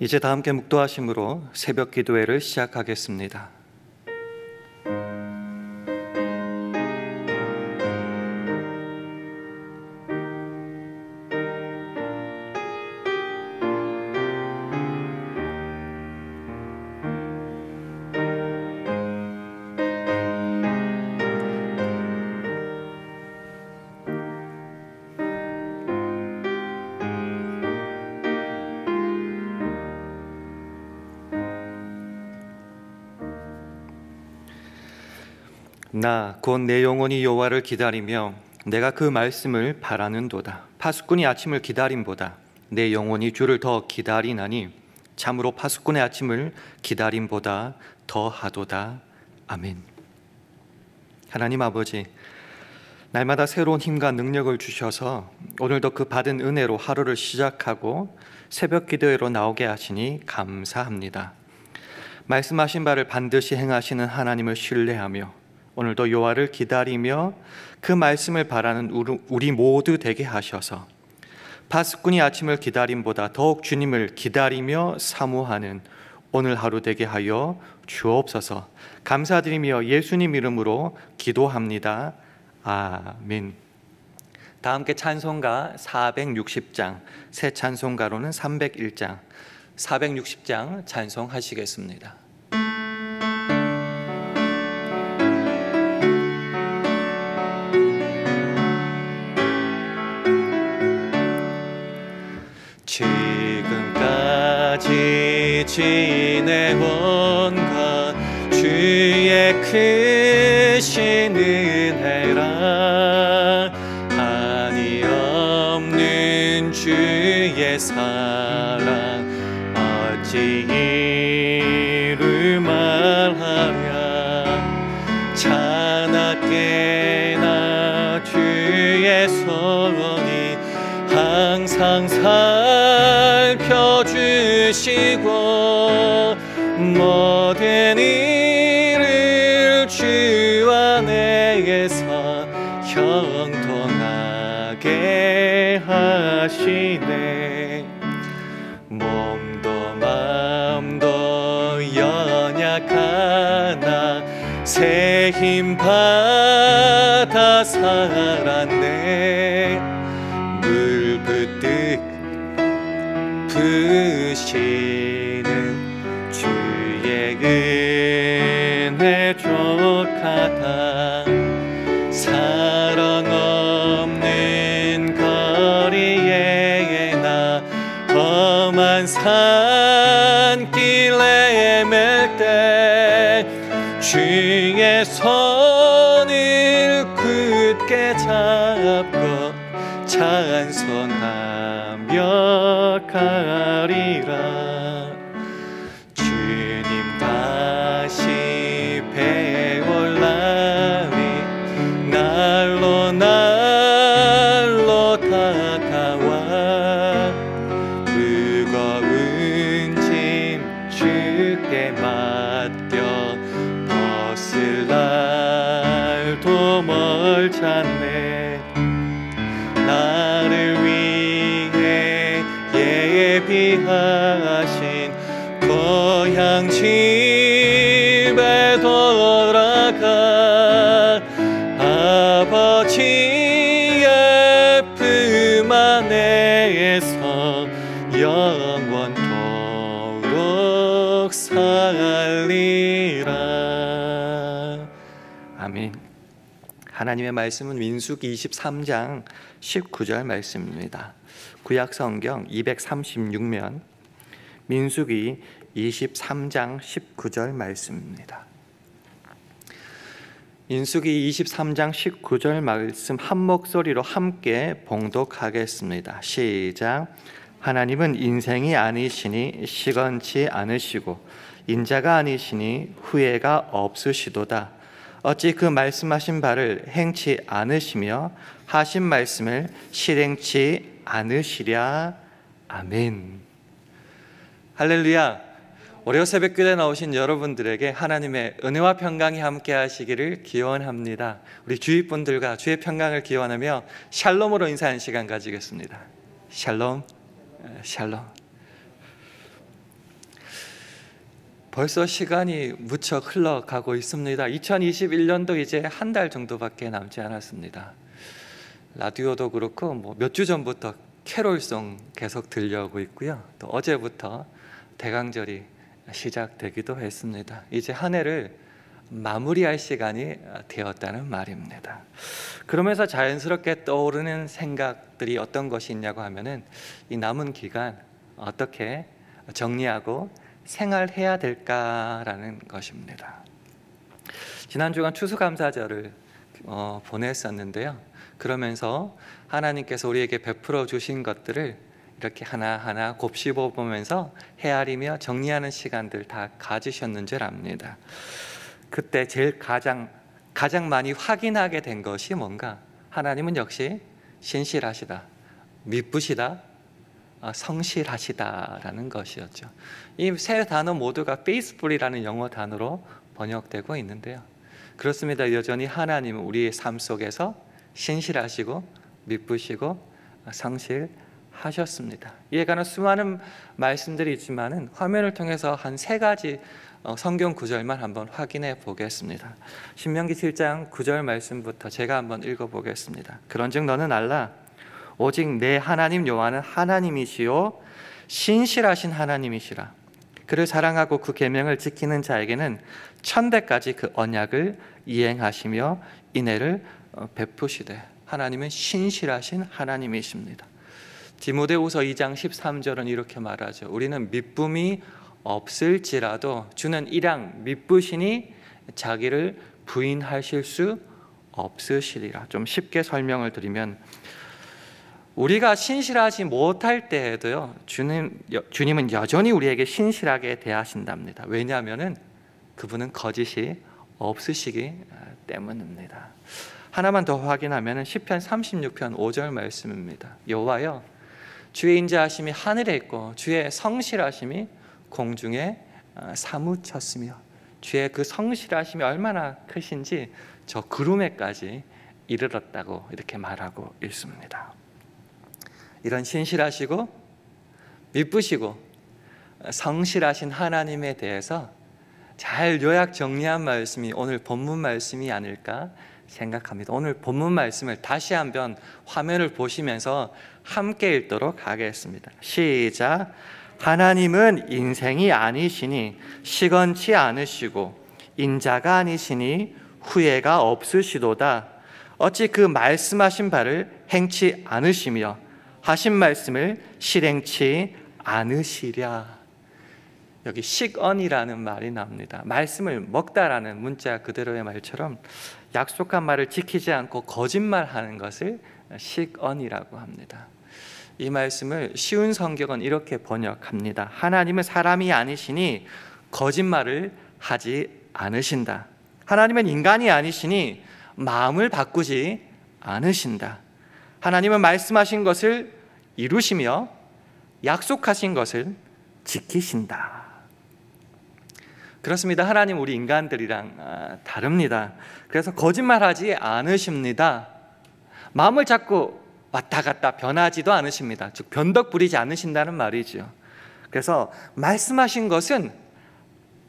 이제 다 함께 묵도하심으로 새벽 기도회를 시작하겠습니다. 나 곧 내 영혼이 여호와를 기다리며 내가 그 말씀을 바라는도다. 파수꾼이 아침을 기다림보다 내 영혼이 주를 더 기다리나니 참으로 파수꾼의 아침을 기다림보다 더하도다. 아멘. 하나님 아버지, 날마다 새로운 힘과 능력을 주셔서 오늘도 그 받은 은혜로 하루를 시작하고 새벽 기도회로 나오게 하시니 감사합니다. 말씀하신 바를 반드시 행하시는 하나님을 신뢰하며 오늘도 여호와를 기다리며 그 말씀을 바라는 우리 모두 되게 하셔서 파수꾼이 아침을 기다림보다 더욱 주님을 기다리며 사모하는 오늘 하루 되게 하여 주옵소서. 감사드리며 예수님 이름으로 기도합니다. 아멘. 다 함께 찬송가 460장, 새 찬송가로는 301장, 460장 찬송하시겠습니다. 지금까지 지내온 것 주의 크신 은혜라 한이 없는 주의 사랑 어찌 이루 말하랴 자나깨나 주의 손이 항상 살펴주시고 모든 일을 주 안에서 형통하게 하시네. 몸도 마음도 연약하나 새 힘 받아 살았네. 부시는 주의 은혜 족하다. 사랑 없는 거리에 나 험한 산길에 헤맬 때 주의 손을 굳게 잡고 찬송하며 가리라. 주님 다시 배울 날이 날로 다가와 무거운 짐 주께 맡겨 벗을 날도 멀잖네. 나를 위해 예비하신 고향 집에 돌아가 아버지의 품 안에서 영원토록 살리라. 아멘. 하나님의 말씀은 민수기 23장 19절 말씀입니다. 구약 성경 236면 민수기 23장 19절 말씀입니다. 민수기 23장 19절 말씀 한 목소리로 함께 봉독하겠습니다. 시작. 하나님은 인생이 아니시니 시건치 않으시고 인자가 아니시니 후회가 없으시도다. 어찌 그 말씀하신 바를 행치 않으시며 하신 말씀을 실행치 않으시랴. 아멘. 할렐루야. 월요 새벽기도에 나오신 여러분들에게 하나님의 은혜와 평강이 함께 하시기를 기원합니다. 우리 주위 분들과 주의 평강을 기원하며 샬롬으로 인사하는 시간 가지겠습니다. 샬롬, 샬롬. 벌써 시간이 무척 흘러가고 있습니다. 2021년도 이제 한 달 정도밖에 남지 않았습니다. 라디오도 그렇고 몇 주 전부터 캐롤송 계속 들려오고 있고요. 또 어제부터 대강절이 시작되기도 했습니다. 이제 한 해를 마무리할 시간이 되었다는 말입니다. 그러면서 자연스럽게 떠오르는 생각들이 어떤 것이 있냐고 하면은 이 남은 기간 어떻게 정리하고 생활해야 될까라는 것입니다. 지난 주간 추수감사절을 보냈었는데요. 그러면서 하나님께서 우리에게 베풀어 주신 것들을 이렇게 하나하나 곱씹어 보면서 헤아리며 정리하는 시간들 다 가지셨는 줄 압니다. 그때 제일 가장 많이 확인하게 된 것이 뭔가? 하나님은 역시 신실하시다, 미쁘시다, 성실하시다라는 것이었죠. 이 세 단어 모두가 faithful이라는 영어 단어로 번역되고 있는데요. 그렇습니다. 여전히 하나님은 우리의 삶 속에서 신실하시고 미쁘시고 성실하셨습니다. 이에 관한 수많은 말씀들이 있지만은 화면을 통해서 한 세 가지 성경 구절만 한번 확인해 보겠습니다. 신명기 7장 9절 말씀부터 제가 한번 읽어 보겠습니다. 그런즉 너는 알라 오직 내 하나님 여호와는 하나님이시요 신실하신 하나님이시라. 그를 사랑하고 그 계명을 지키는 자에게는 천대까지 그 언약을 이행하시며 인애를 베푸시되. 하나님은 신실하신 하나님이십니다. 디모데후서 2장 13절은 이렇게 말하죠. 우리는 미쁨이 없을지라도 주는 일양 미쁘시니 자기를 부인하실 수 없으시리라. 좀 쉽게 설명을 드리면 우리가 신실하지 못할 때에도요, 주님은 여전히 우리에게 신실하게 대하신답니다. 왜냐하면 그분은 거짓이 없으시기 때문입니다. 하나만 더 확인하면 시편 36편 5절 말씀입니다. 여호와여 주의 인자하심이 하늘에 있고 주의 성실하심이 공중에 사무쳤으며. 주의 그 성실하심이 얼마나 크신지 저 구름에까지 이르렀다고 이렇게 말하고 있습니다. 이런 신실하시고 미쁘시고 성실하신 하나님에 대해서 잘 요약 정리한 말씀이 오늘 본문 말씀이 아닐까 생각합니다. 오늘 본문 말씀을 다시 한번 화면을 보시면서 함께 읽도록 하겠습니다. 시작. 하나님은 인생이 아니시니 시건치 않으시고 인자가 아니시니 후회가 없으시도다. 어찌 그 말씀하신 바를 행치 않으시며 하신 말씀을 실행치 않으시랴. 여기 식언이라는 말이 나옵니다. 말씀을 먹다라는 문자 그대로의 말처럼 약속한 말을 지키지 않고 거짓말하는 것을 식언이라고 합니다. 이 말씀을 쉬운 성경은 이렇게 번역합니다. 하나님은 사람이 아니시니 거짓말을 하지 않으신다. 하나님은 인간이 아니시니 마음을 바꾸지 않으신다. 하나님은 말씀하신 것을 이루시며 약속하신 것을 지키신다. 그렇습니다. 하나님 우리 인간들이랑 다릅니다. 그래서 거짓말하지 않으십니다. 마음을 자꾸 왔다 갔다 변하지도 않으십니다. 즉 변덕 부리지 않으신다는 말이죠. 그래서 말씀하신 것은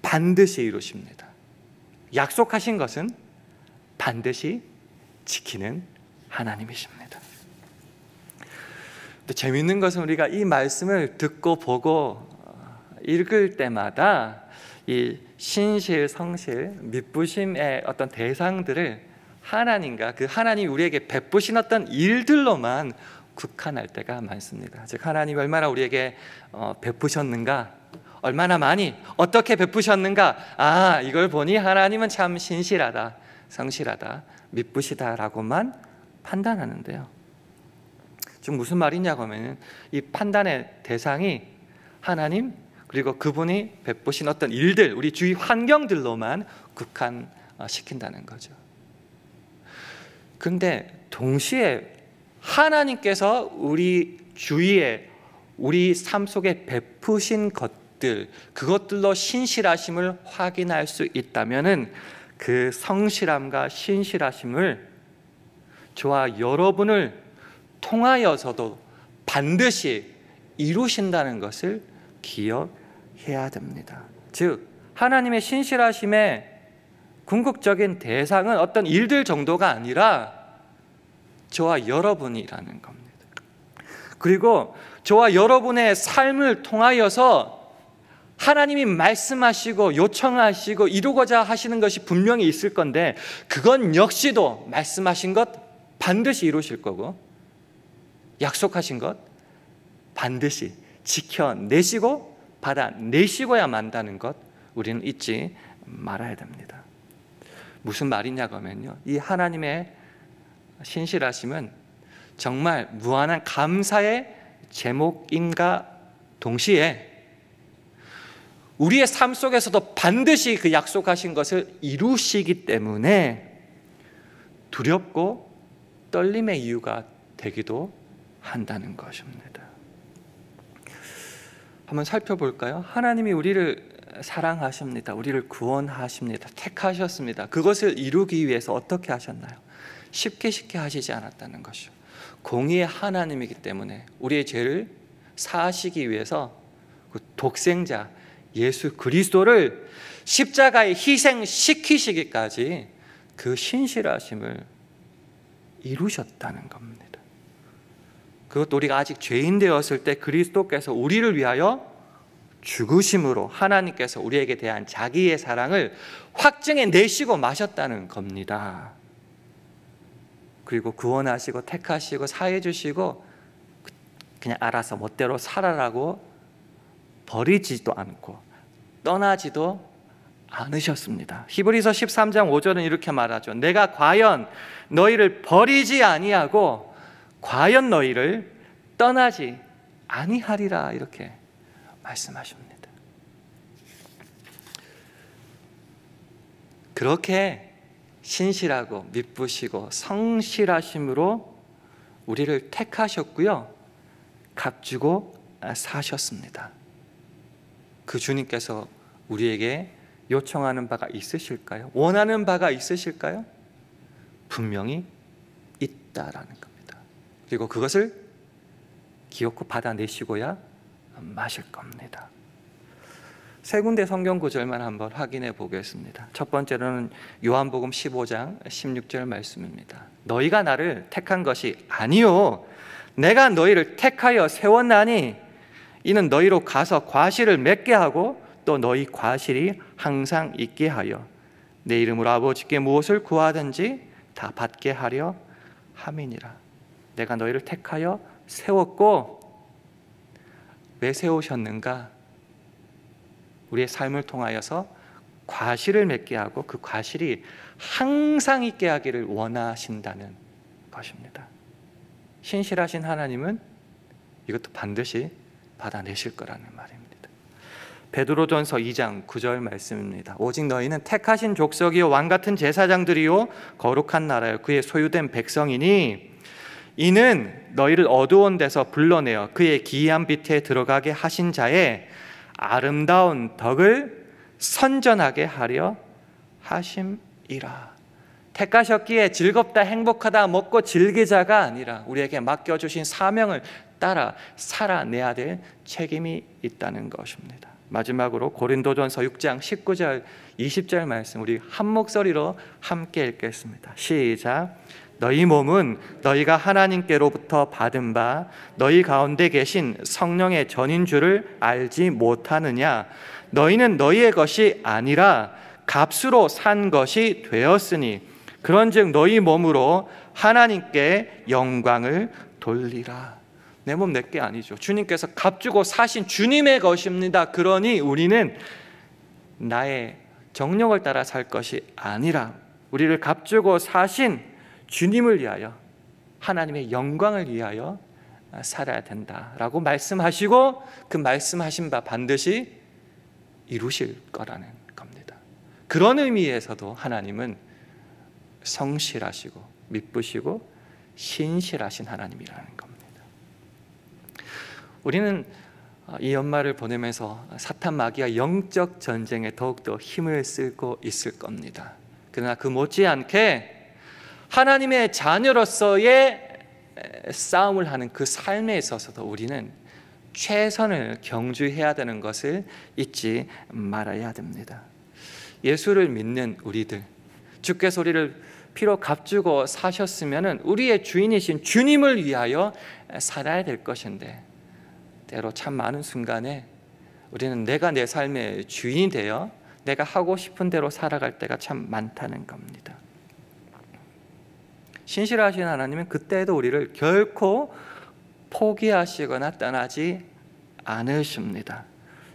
반드시 이루십니다. 약속하신 것은 반드시 지키는 하나님이십니다. 또 재미있는 것은 우리가 이 말씀을 듣고 보고 읽을 때마다 이 신실, 성실, 미쁘심의 어떤 대상들을 하나님과 그 하나님이 우리에게 베푸신 어떤 일들로만 국한할 때가 많습니다. 즉 하나님이 얼마나 우리에게 베푸셨는가, 얼마나 많이 어떻게 베푸셨는가, 이걸 보니 하나님은 참 신실하다, 성실하다, 미쁘시다라고만 판단하는데요. 즉 무슨 말이냐고 하면 이 판단의 대상이 하나님 그리고 그분이 베푸신 어떤 일들, 우리 주위 환경들로만 국한시킨다는 거죠. 그런데 동시에 하나님께서 우리 주위에 우리 삶 속에 베푸신 것들, 그것들로 신실하심을 확인할 수 있다면은 그 성실함과 신실하심을 저와 여러분을 통하여서도 반드시 이루신다는 것을 기억해야 됩니다. 즉 하나님의 신실하심의 궁극적인 대상은 어떤 일들 정도가 아니라 저와 여러분이라는 겁니다. 그리고 저와 여러분의 삶을 통하여서 하나님이 말씀하시고 요청하시고 이루고자 하시는 것이 분명히 있을 건데, 그건 역시도 말씀하신 것 반드시 이루실 거고, 약속하신 것 반드시 지켜내시고 받아내시고야 만다는 것, 우리는 잊지 말아야 됩니다. 무슨 말이냐고 하면요, 이 하나님의 신실하심은 정말 무한한 감사의 제목인가 동시에 우리의 삶 속에서도 반드시 그 약속하신 것을 이루시기 때문에 두렵고 떨림의 이유가 되기도 한다는 것입니다. 한번 살펴볼까요? 하나님이 우리를 사랑하십니다. 우리를 구원하십니다. 택하셨습니다. 그것을 이루기 위해서 어떻게 하셨나요? 쉽게 하시지 않았다는 것이죠. 공의의 하나님이기 때문에 우리의 죄를 사하시기 위해서 그 독생자 예수 그리스도를 십자가에 희생시키시기까지 그 신실하심을 이루셨다는 겁니다. 그것도 우리가 아직 죄인 되었을 때 그리스도께서 우리를 위하여 죽으심으로 하나님께서 우리에게 대한 자기의 사랑을 확증해 내시고 마셨다는 겁니다. 그리고 구원하시고 택하시고 사해 주시고 그냥 알아서 멋대로 살아라고 버리지도 않고 떠나지도 않으셨습니다. 히브리서 13장 5절은 이렇게 말하죠. 내가 과연 너희를 버리지 아니하고 과연 너희를 떠나지 아니하리라, 이렇게 말씀하십니다. 그렇게 신실하고 미쁘시고 성실하심으로 우리를 택하셨고요, 값주고 사셨습니다. 그 주님께서 우리에게 요청하는 바가 있으실까요? 원하는 바가 있으실까요? 분명히 있다라는 겁니다. 그리고 그것을 기어코 받아내시고야 마실 겁니다. 세 군데 성경 구절만 한번 확인해 보겠습니다. 첫 번째로는 요한복음 15장 16절 말씀입니다. 너희가 나를 택한 것이 아니요 내가 너희를 택하여 세웠나니 이는 너희로 가서 과실을 맺게 하고 또 너희 과실이 항상 있게 하여 내 이름으로 아버지께 무엇을 구하든지 다 받게 하려 함이니라. 내가 너희를 택하여 세웠고, 왜 세우셨는가? 우리의 삶을 통하여서 과실을 맺게 하고 그 과실이 항상 있게 하기를 원하신다는 것입니다. 신실하신 하나님은 이것도 반드시 받아내실 거라는 말입니다. 베드로전서 2장 9절 말씀입니다. 오직 너희는 택하신 족속이요 왕같은 제사장들이요 거룩한 나라요 그의 소유된 백성이니 이는 너희를 어두운 데서 불러내어 그의 기이한 빛에 들어가게 하신 자의 아름다운 덕을 선전하게 하려 하심이라. 택하셨기에 즐겁다 행복하다 먹고 즐기자가 아니라 우리에게 맡겨주신 사명을 따라 살아내야 될 책임이 있다는 것입니다. 마지막으로 고린도전서 6장 19절 20절 말씀 우리 한 목소리로 함께 읽겠습니다. 시작. 너희 몸은 너희가 하나님께로부터 받은 바 너희 가운데 계신 성령의 전인 줄을 알지 못하느냐. 너희는 너희의 것이 아니라 값으로 산 것이 되었으니 그런즉 너희 몸으로 하나님께 영광을 돌리라. 내 몸 내 게 아니죠. 주님께서 값주고 사신 주님의 것입니다. 그러니 우리는 나의 정력을 따라 살 것이 아니라 우리를 값주고 사신 주님을 위하여 하나님의 영광을 위하여 살아야 된다라고 말씀하시고 그 말씀하신 바 반드시 이루실 거라는 겁니다. 그런 의미에서도 하나님은 성실하시고 미쁘시고 신실하신 하나님이라는 겁니다. 우리는 이 연말을 보내면서 사탄 마귀와 영적 전쟁에 더욱더 힘을 쓰고 있을 겁니다. 그러나 그 못지않게 하나님의 자녀로서의 싸움을 하는 그 삶에 있어서도 우리는 최선을 경주해야 되는 것을 잊지 말아야 됩니다. 예수를 믿는 우리들, 주께서 우리를 피로 값주고 사셨으면 우리의 주인이신 주님을 위하여 살아야 될 것인데, 때로 참 많은 순간에 우리는 내가 내 삶의 주인이 되어 내가 하고 싶은 대로 살아갈 때가 참 많다는 겁니다. 신실하신 하나님은 그때에도 우리를 결코 포기하시거나 떠나지 않으십니다.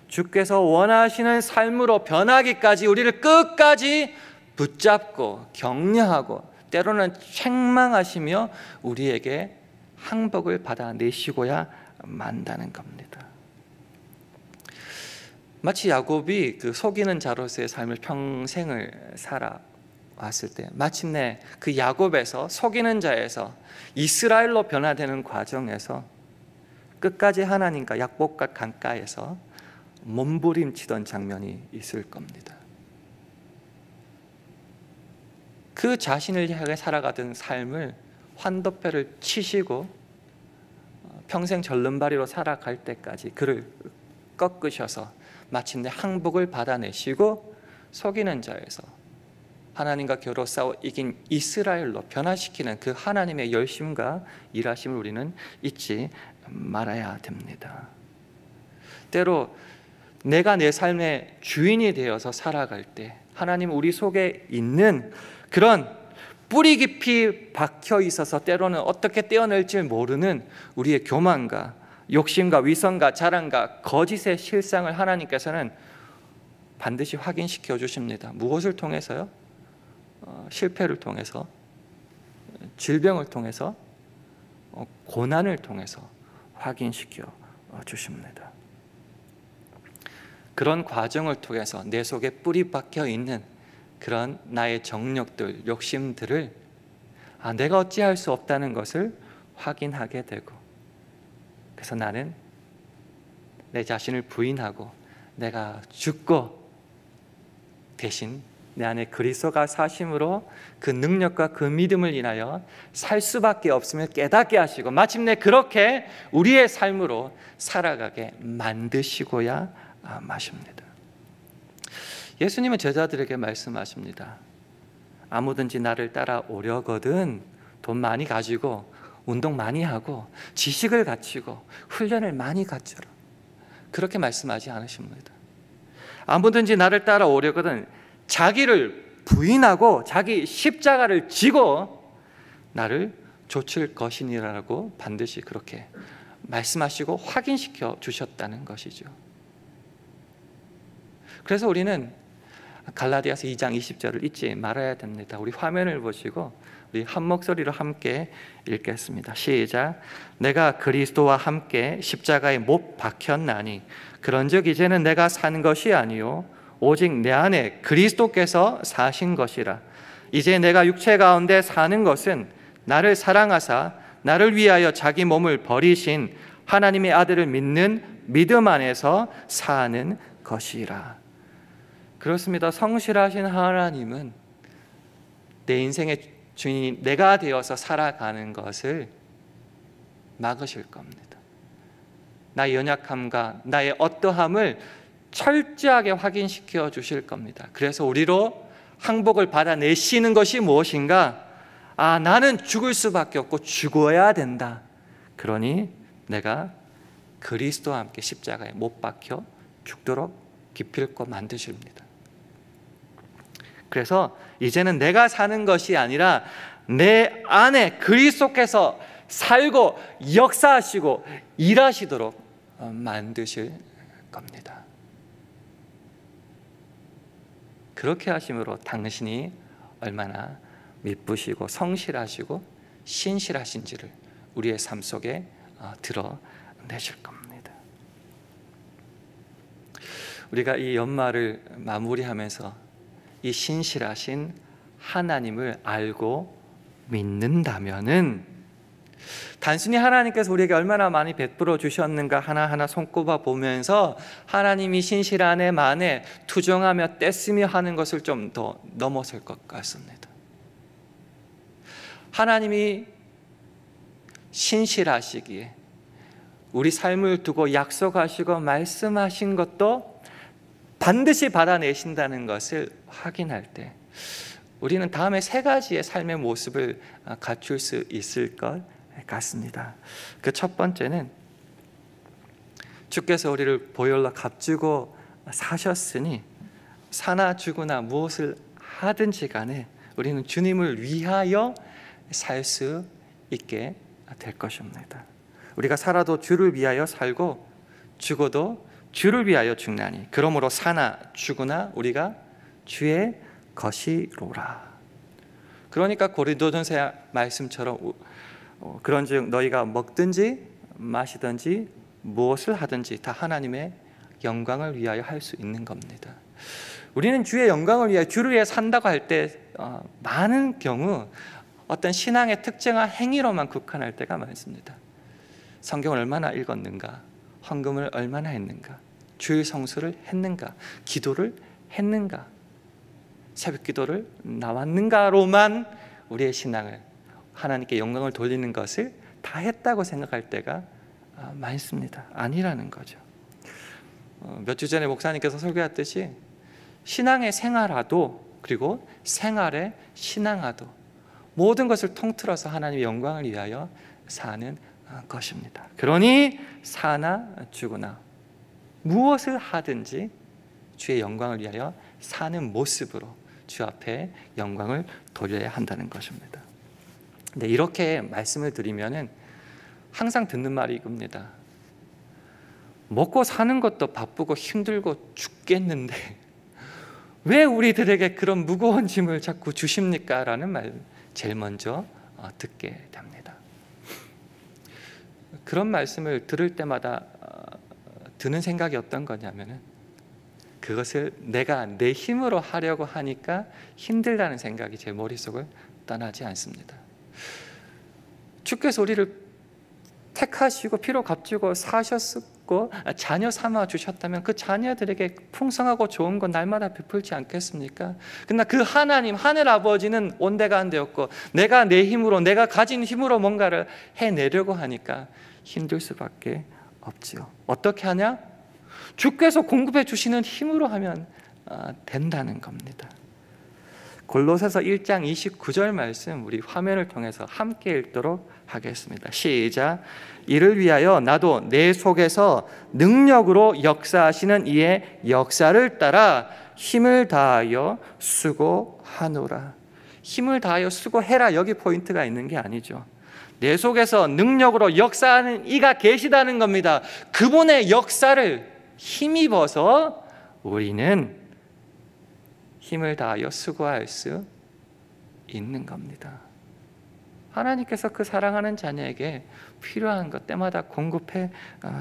주께서 원하시는 삶으로 변하기까지 우리를 끝까지 붙잡고 격려하고 때로는 책망하시며 우리에게 항복을 받아내시고야 만다는 겁니다. 마치 야곱이 그 속이는 자로서의 삶을 평생을 살아왔을 때 마침내 그 야곱에서, 속이는 자에서 이스라엘로 변화되는 과정에서 끝까지 하나님과 약복과 강가에서 몸부림치던 장면이 있을 겁니다. 그 자신을 향해 살아가던 삶을 환도표를 치시고 평생 절름발이로 살아갈 때까지 그를 꺾으셔서 마침내 항복을 받아내시고 속이는 자에서 하나님과 겨루 싸워 이긴 이스라엘로 변화시키는 그 하나님의 열심과 일하심을 우리는 잊지 말아야 됩니다. 때로 내가 내 삶의 주인이 되어서 살아갈 때 하나님은 우리 속에 있는 그런 뿌리 깊이 박혀 있어서 때로는 어떻게 떼어낼지 모르는 우리의 교만과 욕심과 위선과 자랑과 거짓의 실상을 하나님께서는 반드시 확인시켜 주십니다. 무엇을 통해서요? 실패를 통해서, 질병을 통해서, 고난을 통해서 확인시켜 주십니다. 그런 과정을 통해서 내 속에 뿌리 박혀 있는 그런 나의 정욕들, 욕심들을 내가 어찌할 수 없다는 것을 확인하게 되고, 그래서 나는 내 자신을 부인하고 내가 죽고 대신 내 안에 그리스도가 사심으로 그 능력과 그 믿음을 인하여 살 수밖에 없음을 깨닫게 하시고 마침내 그렇게 우리의 삶으로 살아가게 만드시고야 마십니다. 예수님은 제자들에게 말씀하십니다. 아무든지 나를 따라오려거든 돈 많이 가지고 운동 많이 하고 지식을 갖추고 훈련을 많이 갖추라, 그렇게 말씀하지 않으십니다. 아무든지 나를 따라오려거든 자기를 부인하고 자기 십자가를 지고 나를 좇을 것이니라고 반드시 그렇게 말씀하시고 확인시켜 주셨다는 것이죠. 그래서 우리는 갈라디아서 2장 20절을 잊지 말아야 됩니다. 우리 화면을 보시고 우리 한 목소리로 함께 읽겠습니다. 시작. 내가 그리스도와 함께 십자가에 못 박혔나니 그런즉 이제는 내가 산 것이 아니요 오직 내 안에 그리스도께서 사신 것이라. 이제 내가 육체 가운데 사는 것은 나를 사랑하사 나를 위하여 자기 몸을 버리신 하나님의 아들을 믿는 믿음 안에서 사는 것이라. 그렇습니다. 성실하신 하나님은 내 인생의 주인이 내가 되어서 살아가는 것을 막으실 겁니다. 나의 연약함과 나의 어떠함을 철저하게 확인시켜 주실 겁니다. 그래서 우리로 항복을 받아내시는 것이 무엇인가? 나는 죽을 수밖에 없고 죽어야 된다. 그러니 내가 그리스도와 함께 십자가에 못 박혀 죽도록 기필코 만드십니다. 그래서 이제는 내가 사는 것이 아니라 내 안에 그리스도께서 살고 역사하시고 일하시도록 만드실 겁니다. 그렇게 하심으로 당신이 얼마나 미쁘시고 성실하시고 신실하신지를 우리의 삶 속에 드러내실 겁니다. 우리가 이 연말을 마무리하면서 이 신실하신 하나님을 알고 믿는다면은 단순히 하나님께서 우리에게 얼마나 많이 베풀어 주셨는가 하나하나 손꼽아 보면서 하나님이 신실한 애 만에 투정하며 떼쓰며 하는 것을 좀 더 넘어설 것 같습니다. 하나님이 신실하시기에 우리 삶을 두고 약속하시고 말씀하신 것도 반드시 받아내신다는 것을 확인할 때 우리는 다음에 세 가지의 삶의 모습을 갖출 수 있을 것 같습니다. 그 첫 번째는 주께서 우리를 보혈로 값주고 사셨으니 사나 죽으나 무엇을 하든지 간에 우리는 주님을 위하여 살 수 있게 될 것입니다. 우리가 살아도 주를 위하여 살고 죽어도 주를 위하여 죽나니 그러므로 사나 죽으나 우리가 주의 것이로라. 그러니까 고린도전서 말씀처럼 그런즉 너희가 먹든지 마시든지 무엇을 하든지 다 하나님의 영광을 위하여 할 수 있는 겁니다. 우리는 주의 영광을 위하여 주를 위해 산다고 할 때 많은 경우 어떤 신앙의 특정한 행위로만 국한할 때가 많습니다. 성경을 얼마나 읽었는가, 헌금을 얼마나 했는가, 주일 성수를 했는가, 기도를 했는가, 새벽 기도를 나왔는가로만 우리의 신앙을 하나님께 영광을 돌리는 것을 다 했다고 생각할 때가 많습니다. 아니라는 거죠. 몇 주 전에 목사님께서 설교했듯이 신앙의 생활화도 그리고 생활의 신앙화도 모든 것을 통틀어서 하나님의 영광을 위하여 사는 것입니다. 그러니 사나 죽으나 무엇을 하든지 주의 영광을 위하여 사는 모습으로 주 앞에 영광을 돌려야 한다는 것입니다. 근데 이렇게 말씀을 드리면은 항상 듣는 말이 이겁니다. 먹고 사는 것도 바쁘고 힘들고 죽겠는데 왜 우리들에게 그런 무거운 짐을 자꾸 주십니까? 라는 말 제일 먼저 듣게 됩니다. 그런 말씀을 들을 때마다 드는 생각이 어떤 거냐면은 그것을 내가 내 힘으로 하려고 하니까 힘들다는 생각이 제 머릿속을 떠나지 않습니다. 주께서 우리를 택하시고 피로 값주고 사셨고 자녀 삼아 주셨다면 그 자녀들에게 풍성하고 좋은 건 날마다 베풀지 않겠습니까? 그러나 그 하나님 하늘 아버지는 온데간데없고 내가 내 힘으로 내가 가진 힘으로 뭔가를 해내려고 하니까 힘들 수밖에 없지요. 어떻게 하냐? 주께서 공급해 주시는 힘으로 하면 된다는 겁니다. 골로새서 1장 29절 말씀 우리 화면을 통해서 함께 읽도록 하겠습니다. 시작. 이를 위하여 나도 내 속에서 능력으로 역사하시는 이의 역사를 따라 힘을 다하여 수고하노라. 힘을 다하여 수고해라, 여기 포인트가 있는 게 아니죠. 내 속에서 능력으로 역사하는 이가 계시다는 겁니다. 그분의 역사를 힘입어서 우리는 힘을 다하여 수고할 수 있는 겁니다. 하나님께서 그 사랑하는 자녀에게 필요한 것 때마다 공급해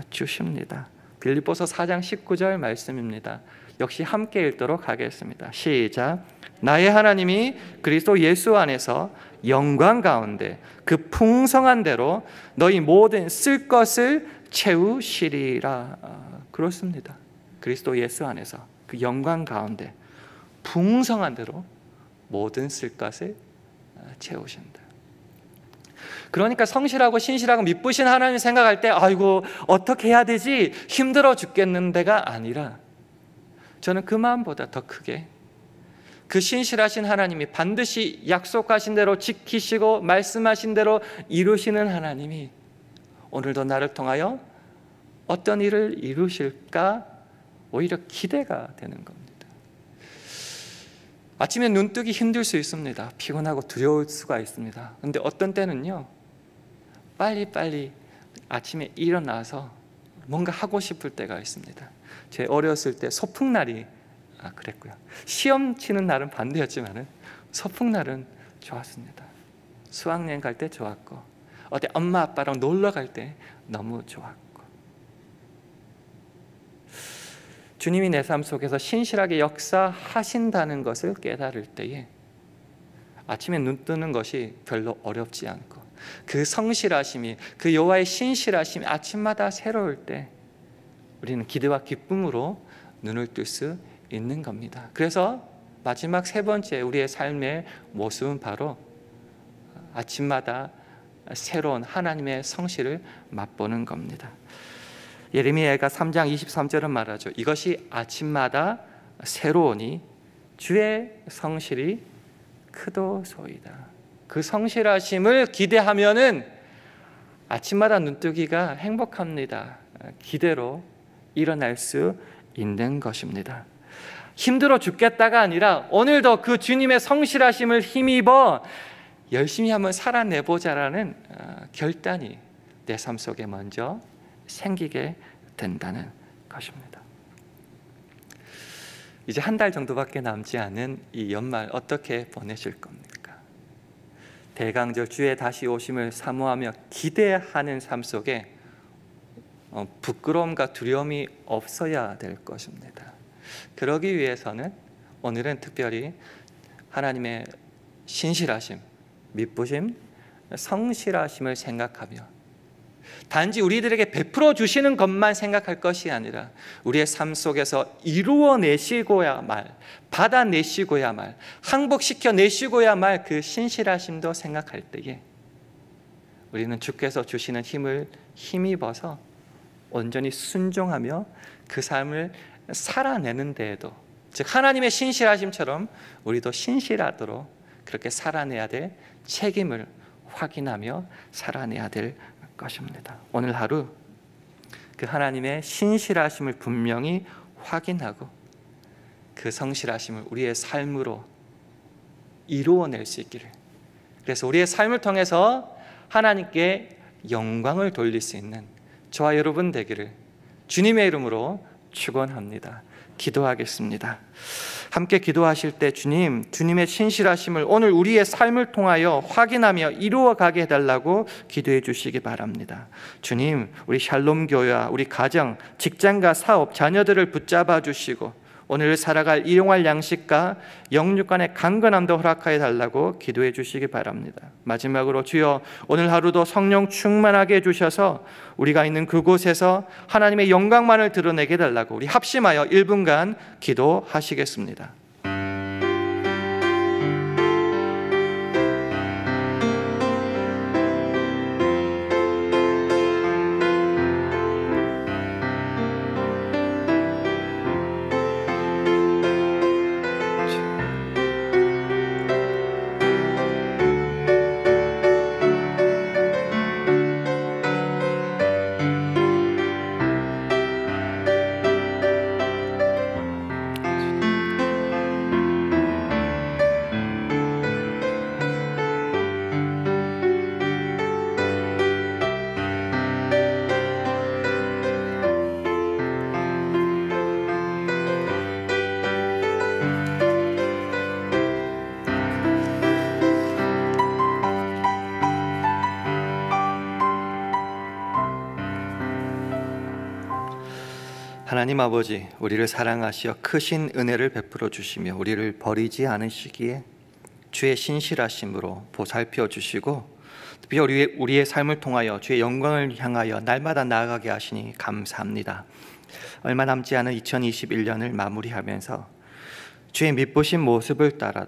주십니다. 빌립보서 4장 19절 말씀입니다. 역시 함께 읽도록 하겠습니다. 시작. 나의 하나님이 그리스도 예수 안에서 영광 가운데 그 풍성한 대로 너희 모든 쓸 것을 채우시리라. 그렇습니다. 그리스도 예수 안에서 그 영광 가운데 풍성한 대로 모든 쓸 것을 채우신다. 그러니까 성실하고 신실하고 믿으신 하나님 생각할 때 아이고 어떻게 해야 되지? 힘들어 죽겠는데가 아니라 저는 그 마음보다 더 크게 그 신실하신 하나님이 반드시 약속하신 대로 지키시고 말씀하신 대로 이루시는 하나님이 오늘도 나를 통하여 어떤 일을 이루실까 오히려 기대가 되는 겁니다. 아침에 눈 뜨기 힘들 수 있습니다. 피곤하고 두려울 수가 있습니다. 그런데 어떤 때는요 빨리빨리 아침에 일어나서 뭔가 하고 싶을 때가 있습니다. 제 어렸을 때 소풍날이 그랬고요. 시험 치는 날은 반대였지만 소풍날은 좋았습니다. 수학여행 갈 때 좋았고 어디 엄마 아빠랑 놀러 갈 때 너무 좋았고 주님이 내 삶 속에서 신실하게 역사하신다는 것을 깨달을 때에 아침에 눈 뜨는 것이 별로 어렵지 않고 그 성실하심이 그 여호와의 신실하심이 아침마다 새로울 때 우리는 기대와 기쁨으로 눈을 뜰 수 있는 겁니다. 그래서 마지막 세 번째 우리의 삶의 모습은 바로 아침마다 새로운 하나님의 성실을 맛보는 겁니다. 예레미야가 3장 23절은 말하죠. 이것이 아침마다 새로우니 주의 성실이 크도소이다. 그 성실하심을 기대하면은 아침마다 눈뜨기가 행복합니다. 기대로 일어날 수 있는 것입니다. 힘들어 죽겠다가 아니라 오늘도 그 주님의 성실하심을 힘입어 열심히 한번 살아내보자라는 결단이 내 삶 속에 먼저 생기게 된다는 것입니다. 이제 한 달 정도밖에 남지 않은 이 연말 어떻게 보내실 겁니까? 대강절 주의 다시 오심을 사모하며 기대하는 삶 속에 부끄러움과 두려움이 없어야 될 것입니다. 그러기 위해서는 오늘은 특별히 하나님의 신실하심, 미쁘심, 성실하심을 생각하며 단지 우리들에게 베풀어 주시는 것만 생각할 것이 아니라 우리의 삶 속에서 이루어내시고야 말, 받아내시고야 말, 항복시켜내시고야 말 그 신실하심도 생각할 때에 우리는 주께서 주시는 힘을 힘입어서 온전히 순종하며 그 삶을 살아내는 데에도, 즉 하나님의 신실하심처럼 우리도 신실하도록 그렇게 살아내야 될 책임을 확인하며 살아내야 될 것입니다. 오늘 하루 그 하나님의 신실하심을 분명히 확인하고 그 성실하심을 우리의 삶으로 이루어낼 수 있기를, 그래서 우리의 삶을 통해서 하나님께 영광을 돌릴 수 있는 저와 여러분 되기를 주님의 이름으로 축원합니다. 기도하겠습니다. 함께 기도하실 때 주님의 신실하심을 오늘 우리의 삶을 통하여 확인하며 이루어가게 해달라고 기도해 주시기 바랍니다. 주님, 우리 샬롬 교회와 우리 가정, 직장과 사업, 자녀들을 붙잡아 주시고 오늘 살아갈 일용할 양식과 영육간의 강건함도 허락하여 달라고 기도해 주시기 바랍니다. 마지막으로 주여, 오늘 하루도 성령 충만하게 해주셔서 우리가 있는 그곳에서 하나님의 영광만을 드러내게 해달라고 우리 합심하여 1분간 기도하시겠습니다. 하나님 아버지, 우리를 사랑하시어 크신 은혜를 베풀어 주시며 우리를 버리지 않으시기에 주의 신실하심으로 보살펴 주시고 특별히 우리의 삶을 통하여 주의 영광을 향하여 날마다 나아가게 하시니 감사합니다. 얼마 남지 않은 2021년을 마무리하면서 주의 미쁘신 모습을 따라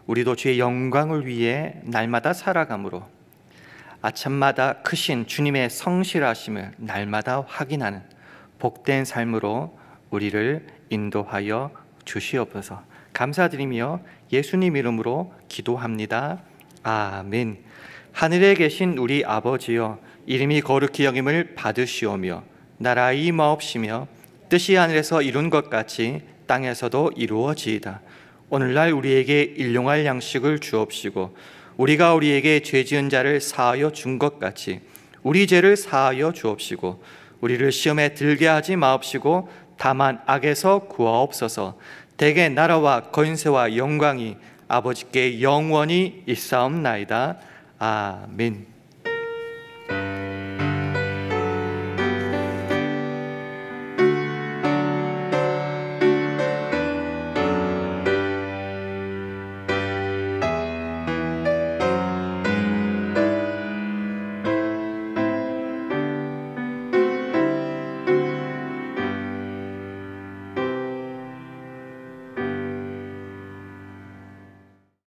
우리도 주의 영광을 위해 날마다 살아가므로 아침마다 크신 주님의 성실하심을 날마다 확인하는 복된 삶으로 우리를 인도하여 주시옵소서. 감사드리며 예수님 이름으로 기도합니다. 아멘. 하늘에 계신 우리 아버지여, 이름이 거룩히 여김을 받으시오며 나라의 임하옵시며 뜻이 하늘에서 이룬 것 같이 땅에서도 이루어지이다. 오늘날 우리에게 일용할 양식을 주옵시고 우리가 우리에게 죄 지은 자를 사하여 준 것 같이 우리 죄를 사하여 주옵시고 우리를 시험에 들게 하지 마옵시고 다만 악에서 구하옵소서. 대개 나라와 권세와 영광이 아버지께 영원히 있사옵나이다. 아멘.